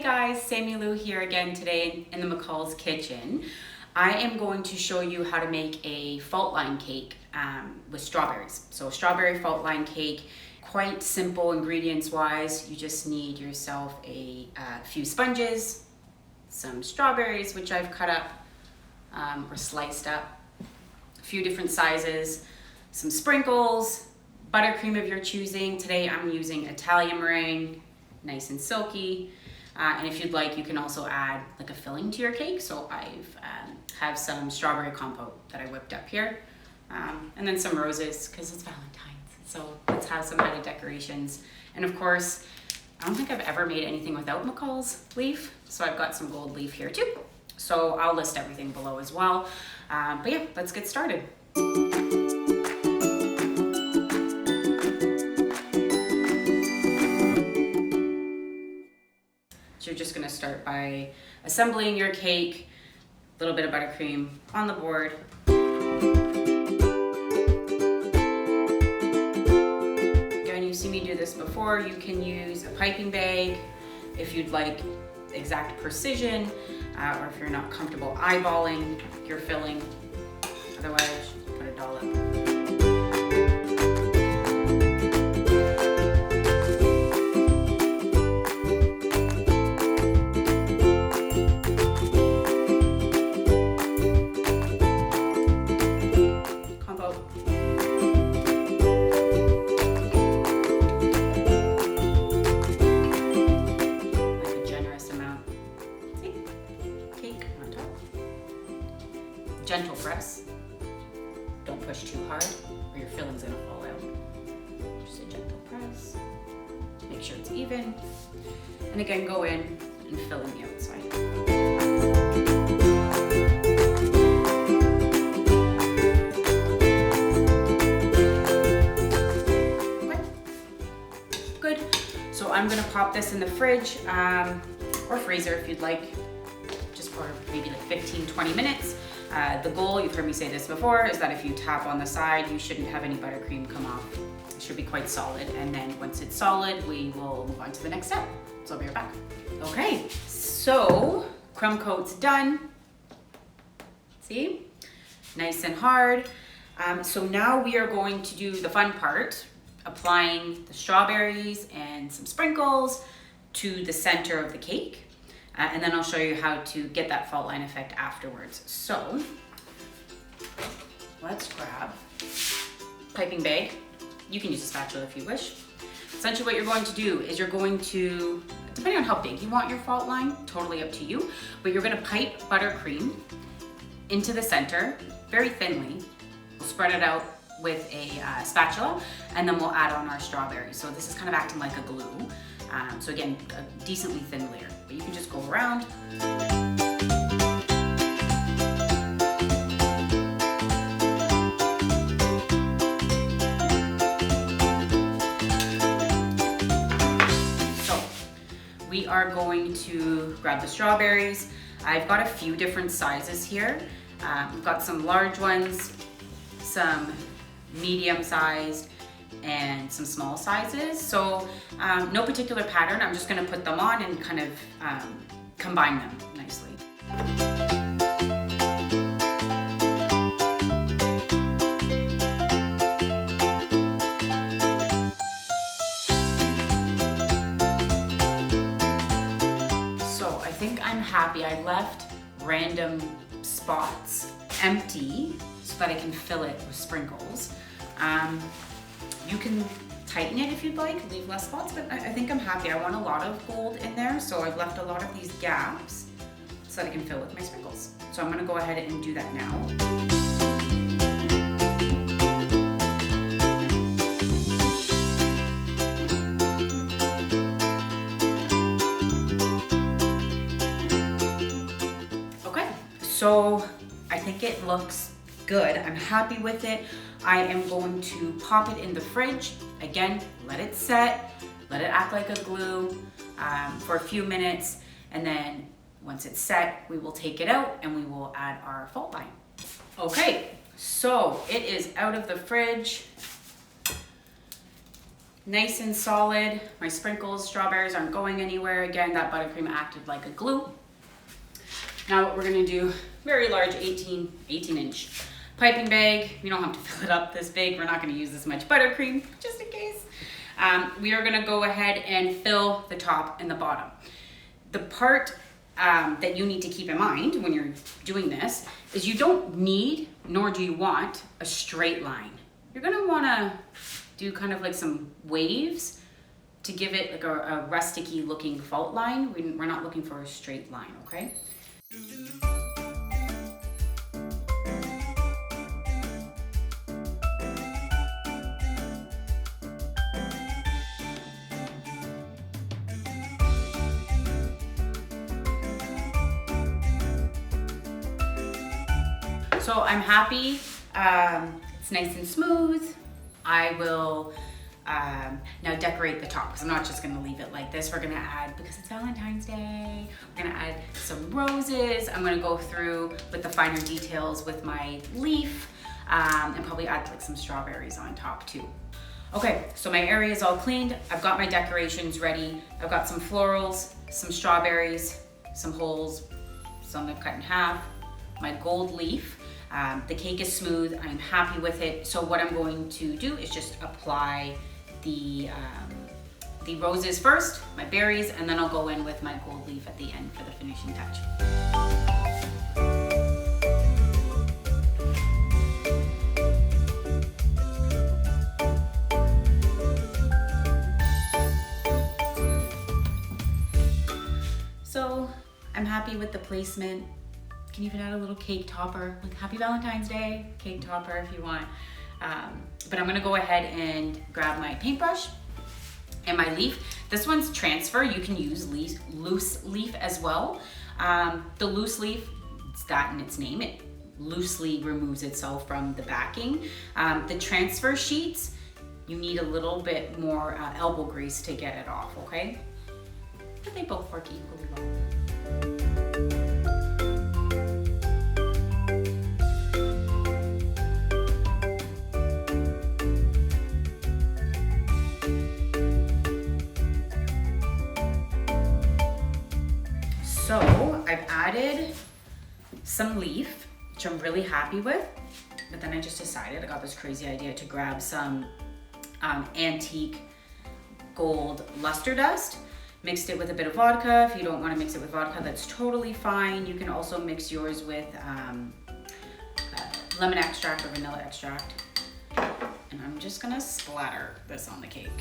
guys, Sammy Lou here again today in the McCall's kitchen. I am going to show you how to make a fault line cake with strawberries. So strawberry fault line cake, quite simple ingredients wise. You just need yourself a few sponges, some strawberries, which I've cut up or sliced up, a few different sizes, some sprinkles, buttercream of your choosing. Today I'm using Italian meringue, nice and silky. And if you'd like, you can also add like a filling to your cake. So I've have some strawberry compote that I whipped up here. And then some roses because it's Valentine's. So let's have some added decorations. And of course, I don't think I've ever made anything without McCall's leaf. So I've got some gold leaf here too. So I'll list everything below as well. But yeah, let's get started. You're just gonna start by assembling your cake, a little bit of buttercream on the board. Again, you've seen me do this before. You can use a piping bag if you'd like exact precision, or if you're not comfortable eyeballing your filling. Otherwise, put a dollop. Gentle press. Don't push too hard or your filling's gonna fall out. Just a gentle press. Make sure it's even. And again, go in and fill in the outside. Okay. Good. So I'm gonna pop this in the fridge or freezer if you'd like, just for maybe like 15-20 minutes. The goal, you've heard me say this before, is that if you tap on the side, you shouldn't have any buttercream come off. It should be quite solid. And then once it's solid, we will move on to the next step. So I'll be right back. Okay, so crumb coat's done. See? Nice and hard. So now we are going to do the fun part, applying the strawberries and some sprinkles to the center of the cake. And then I'll show you how to get that fault line effect afterwards. So let's grab piping bag. You can use a spatula if you wish. Essentially what you're going to do is you're going to, depending on how big you want your fault line, totally up to you, but you're gonna pipe buttercream into the center very thinly. We'll spread it out with a spatula, and then we'll add on our strawberries. So this is kind of acting like a glue. So again, a decently thin layer, but you can just go around. So we are going to grab the strawberries. I've got a few different sizes here. We've got some large ones, some medium sized, and some small sizes. So no particular pattern. I'm just gonna put them on and kind of combine them nicely. So I think I'm happy. I left random spots empty so that I can fill it with sprinkles. You can tighten it if you'd like, leave less spots, but I think I'm happy. I want a lot of gold in there, so I've left a lot of these gaps so that I can fill with my sprinkles. So I'm gonna go ahead and do that now. Okay, so I think it looks good. I'm happy with it. I am going to pop it in the fridge. Again, let it set, let it act like a glue for a few minutes, and then once it's set, we will take it out and we will add our fault line. Okay, so it is out of the fridge. Nice and solid. My sprinkles, strawberries aren't going anywhere. Again, that buttercream acted like a glue. Now what we're gonna do, very large 18-inch piping bag. You don't have to fill it up this big. We're not gonna use this much buttercream, just in case. We are gonna go ahead and fill the top and the bottom. The part that you need to keep in mind when you're doing this is you don't need, nor do you want, a straight line. You're gonna wanna do kind of like some waves to give it like a rusticy looking fault line. We're not looking for a straight line, okay? So I'm happy, it's nice and smooth. I will now decorate the top because I'm not just gonna leave it like this. We're gonna add, because it's Valentine's Day, we're gonna add some roses. I'm gonna go through with the finer details with my leaf and probably add like some strawberries on top too. Okay, so my area is all cleaned. I've got my decorations ready. I've got some florals, some strawberries, some holes, some I've cut in half, my gold leaf. The cake is smooth, I'm happy with it. So what I'm going to do is just apply the roses first, my berries, and then I'll go in with my gold leaf at the end for the finishing touch. So I'm happy with the placement. You can even add a little cake topper, like Happy Valentine's Day cake topper if you want. But I'm gonna go ahead and grab my paintbrush and my leaf. This one's transfer. You can use loose leaf as well. The loose leaf, it's that in its name. It loosely removes itself from the backing. The transfer sheets, you need a little bit more elbow grease to get it off, okay? But they both work equally well. So I've added some leaf, which I'm really happy with, but then I just decided, I got this crazy idea to grab some antique gold lustre dust, mixed it with a bit of vodka. If you don't want to mix it with vodka, that's totally fine. You can also mix yours with lemon extract or vanilla extract. And I'm just gonna splatter this on the cake.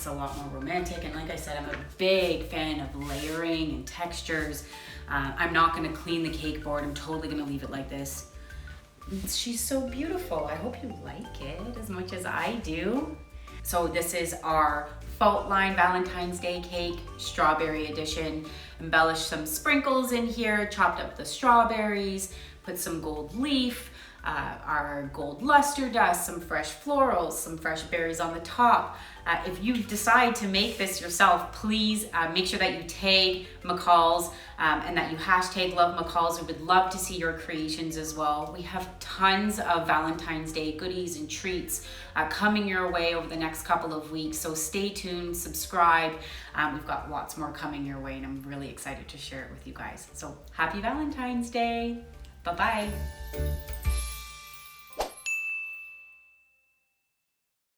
A lot more romantic, and like I said, I'm a big fan of layering and textures. I'm not going to clean the cake board. I'm totally going to leave it like this. She's so beautiful. I hope you like it as much as I do. So this is our fault line Valentine's Day cake, strawberry edition. Embellished some sprinkles in here, chopped up the strawberries, put some gold leaf, our gold lustre dust, some fresh florals, some fresh berries on the top. If you decide to make this yourself, please make sure that you tag McCall's and that you hashtag Love McCall's. We would love to see your creations as well. We have tons of Valentine's Day goodies and treats coming your way over the next couple of weeks. So stay tuned, subscribe. We've got lots more coming your way, and I'm really excited to share it with you guys. So happy Valentine's Day. Bye-bye.